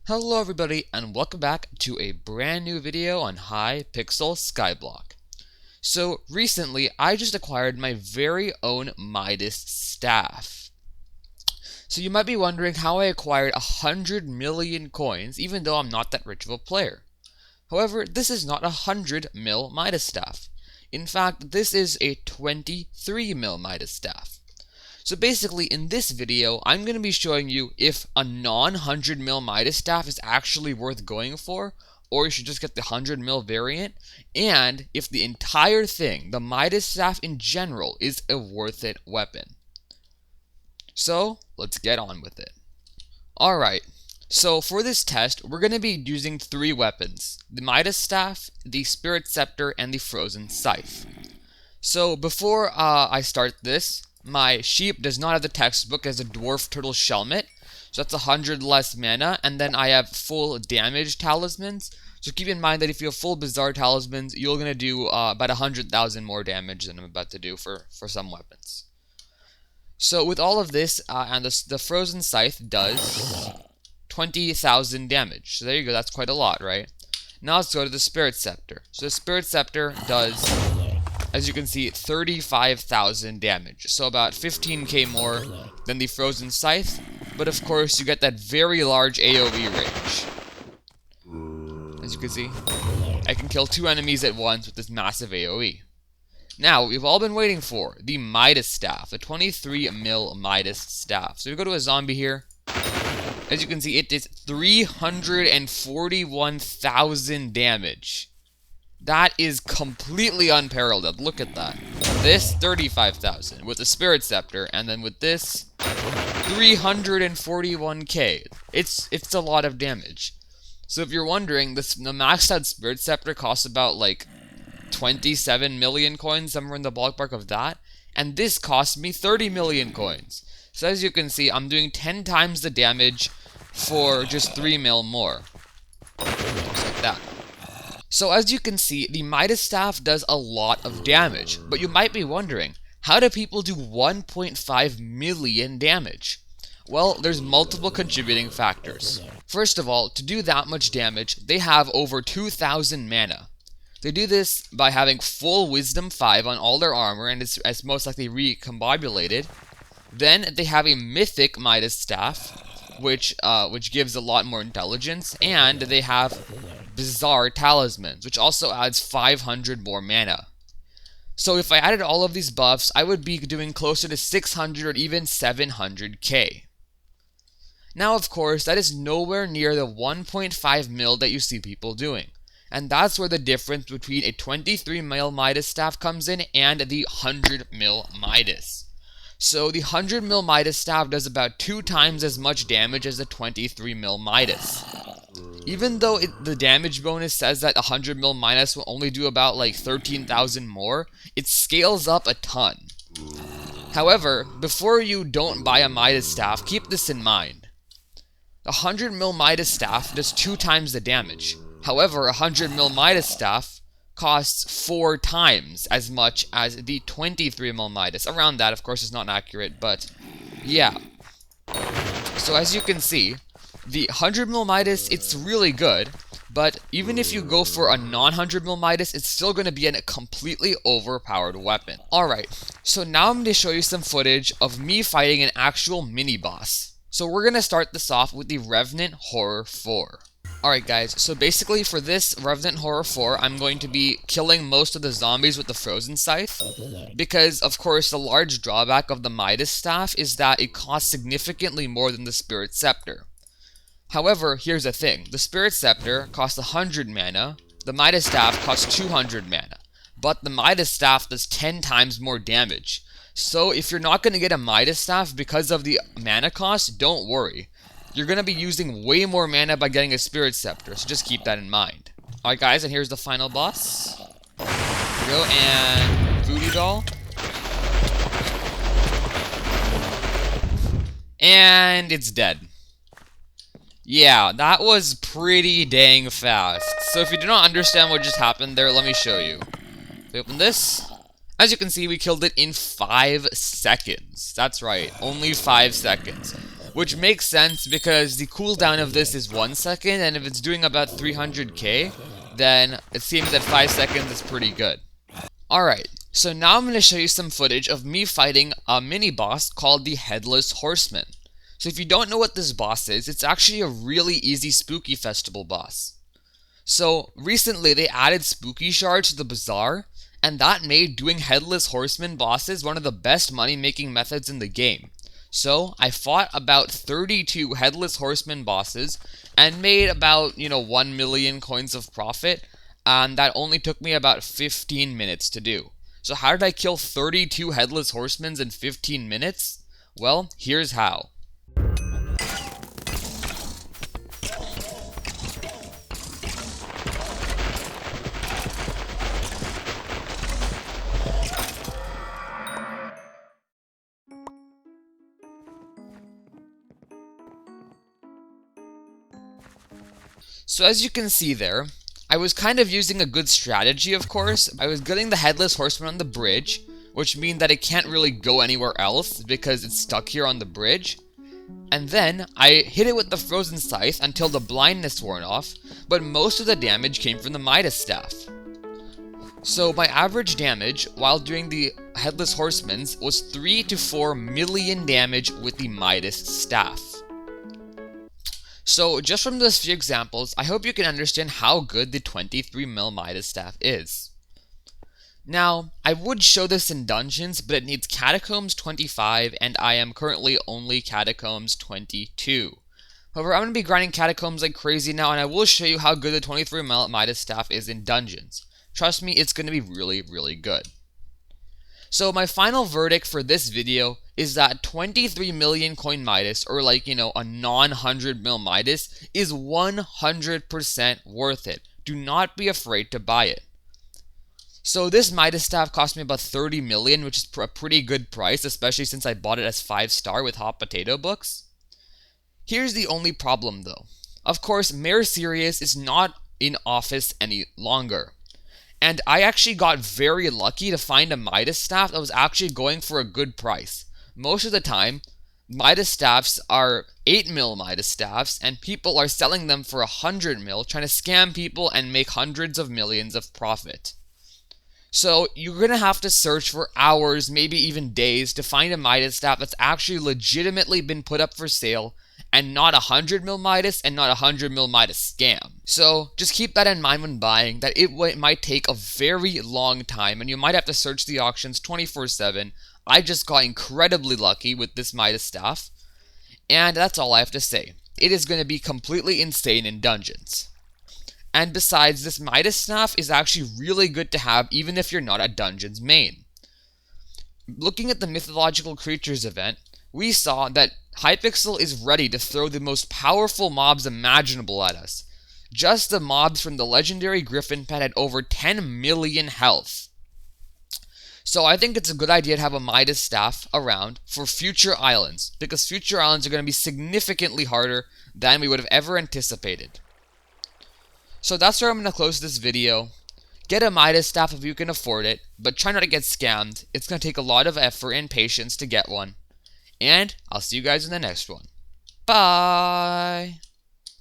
Hello everybody and welcome back to a brand new video on Hypixel Skyblock. So recently I just acquired my very own Midas staff. So you might be wondering how I acquired 100 million coins even though I'm not that rich of a player. However, this is not 100 Mil Midas staff. In fact, this is a 23 Mil Midas staff. So basically, in this video, I'm going to be showing you if a non-100 Mil Midas staff is actually worth going for, or you should just get the 100 Mil variant, and if the entire thing, the Midas staff in general, is a worth it weapon. So, let's get on with it. Alright, so for this test, we're going to be using 3 weapons: the Midas staff, the Spirit Scepter, and the Frozen Scythe. So before I start this, my sheep does not have the textbook as a dwarf turtle shelmet, so that's 100 less mana, and then I have full damage talismans. So keep in mind that if you have full bizarre talismans, you're going to do about 100,000 more damage than I'm about to do for some weapons. So with all of this, and the Frozen Scythe does 20,000 damage. So there you go, that's quite a lot, right? Now let's go to the Spirit Scepter. So the Spirit Scepter does, as you can see, 35,000 damage, so about 15k more than the Frozen Scythe, but of course you get that very large AoE range. As you can see, I can kill 2 enemies at once with this massive AoE. Now, we've all been waiting for the Midas Staff, the 23 Mil Midas Staff. So we go to a zombie here. As you can see, it does 341,000 damage. That is completely unparalleled. Look at that. This, 35,000 with the Spirit Scepter, and then with this, 341k. It's a lot of damage. So if you're wondering, the maxed out Spirit Scepter costs about like 27 million coins, somewhere in the ballpark of that, and this cost me 30 million coins. So as you can see, I'm doing 10 times the damage for just 3 mil more. Just like that. So as you can see, the Midas Staff does a lot of damage, but you might be wondering, how do people do 1.5 million damage? Well, there's multiple contributing factors. First of all, to do that much damage, they have over 2,000 mana. They do this by having full Wisdom 5 on all their armor, and it's most likely recombobulated. Then they have a mythic Midas Staff, which gives a lot more intelligence, and they have bizarre talismans, which also adds 500 more mana. So if I added all of these buffs, I would be doing closer to 600 or even 700k. Now, of course, that is nowhere near the 1.5 mil that you see people doing. And that's where the difference between a 23 Mil Midas staff comes in and the 100 Mil Midas. So the 100 Mil Midas staff does about 2 times as much damage as the 23 Mil Midas. Even though the damage bonus says that 100 Mil Midas will only do about like 13,000 more, it scales up a ton. However, before you don't buy a Midas staff, keep this in mind. The 100 Mil Midas staff does 2 times the damage. However, a 100 Mil Midas staff costs 4 times as much as the 23 Mil Midas. Around that, of course, is not accurate, but yeah. So as you can see, the 100 Mil Midas, it's really good, but even if you go for a non-100 Mil Midas, it's still going to be a completely overpowered weapon. Alright, so now I'm going to show you some footage of me fighting an actual mini-boss. So we're going to start this off with the Revenant Horror 4. Alright guys, so basically for this Revenant Horror 4, I'm going to be killing most of the zombies with the Frozen Scythe, because of course the large drawback of the Midas Staff is that it costs significantly more than the Spirit Scepter. However, here's the thing, the Spirit Scepter costs 100 mana, the Midas Staff costs 200 mana, but the Midas Staff does 10 times more damage. So if you're not going to get a Midas Staff because of the mana cost, don't worry. You're going to be using way more mana by getting a Spirit Scepter, so just keep that in mind. Alright guys, and here's the final boss. Here we go, and Voodoo Doll. And it's dead. Yeah, that was pretty dang fast. So if you do not understand what just happened there, let me show you. We open this. As you can see, we killed it in 5 seconds. That's right, only 5 seconds. which makes sense because the cooldown of this is 1 second, and if it's doing about 300k, then it seems that 5 seconds is pretty good. Alright, so now I'm going to show you some footage of me fighting a mini boss called the Headless Horseman. So if you don't know what this boss is, it's actually a really easy Spooky Festival boss. So recently they added Spooky Shards to the Bazaar, and that made doing Headless Horseman bosses one of the best money making methods in the game. So I fought about 32 Headless Horseman bosses and made about 1 million coins of profit, and that only took me about 15 minutes to do. So how did I kill 32 Headless Horsemen in 15 minutes? Well, here's how. So as you can see there, I was kind of using a good strategy, of course. I was getting the Headless Horseman on the bridge, which means that it can't really go anywhere else because it's stuck here on the bridge. And then I hit it with the Frozen Scythe until the blindness wore off, but most of the damage came from the Midas Staff. So my average damage while doing the Headless Horseman's was 3 to 4 million damage with the Midas Staff. So just from those few examples, I hope you can understand how good the 23 Midas Staff is. Now, I would show this in dungeons, but it needs Catacombs 25, and I am currently only Catacombs 22. However, I'm going to be grinding Catacombs like crazy now, and I will show you how good the 23 Midas Staff is in dungeons. Trust me, it's going to be really, really good. So my final verdict for this video is that 23 million coin Midas, or like, a non-100 mil Midas, is 100% worth it. Do not be afraid to buy it. So this Midas Staff cost me about 30 million, which is a pretty good price, especially since I bought it as 5-star with hot potato books. Here's the only problem though. Of course, Mayor Sirius is not in office any longer. And I actually got very lucky to find a Midas Staff that was actually going for a good price. Most of the time, Midas Staffs are 8 mil Midas Staffs, and people are selling them for 100 mil, trying to scam people and make hundreds of millions of profit. So you're going to have to search for hours, maybe even days, to find a Midas Staff that's actually legitimately been put up for sale, and not 100 mil Midas and not 100 mil Midas scam. So just keep that in mind when buying, that it might take a very long time and you might have to search the auctions 24/7. I just got incredibly lucky with this Midas Staff, and that's all I have to say. It is going to be completely insane in dungeons. And besides, this Midas Staff is actually really good to have even if you're not a dungeons main. Looking at the Mythological Creatures event, we saw that Hypixel is ready to throw the most powerful mobs imaginable at us. Just the mobs from the legendary Griffin pet had over 10 million health. So I think it's a good idea to have a Midas Staff around for future islands, because future islands are going to be significantly harder than we would have ever anticipated. So that's where I'm going to close this video. Get a Midas Staff if you can afford it, but try not to get scammed. It's going to take a lot of effort and patience to get one. And I'll see you guys in the next one. Bye!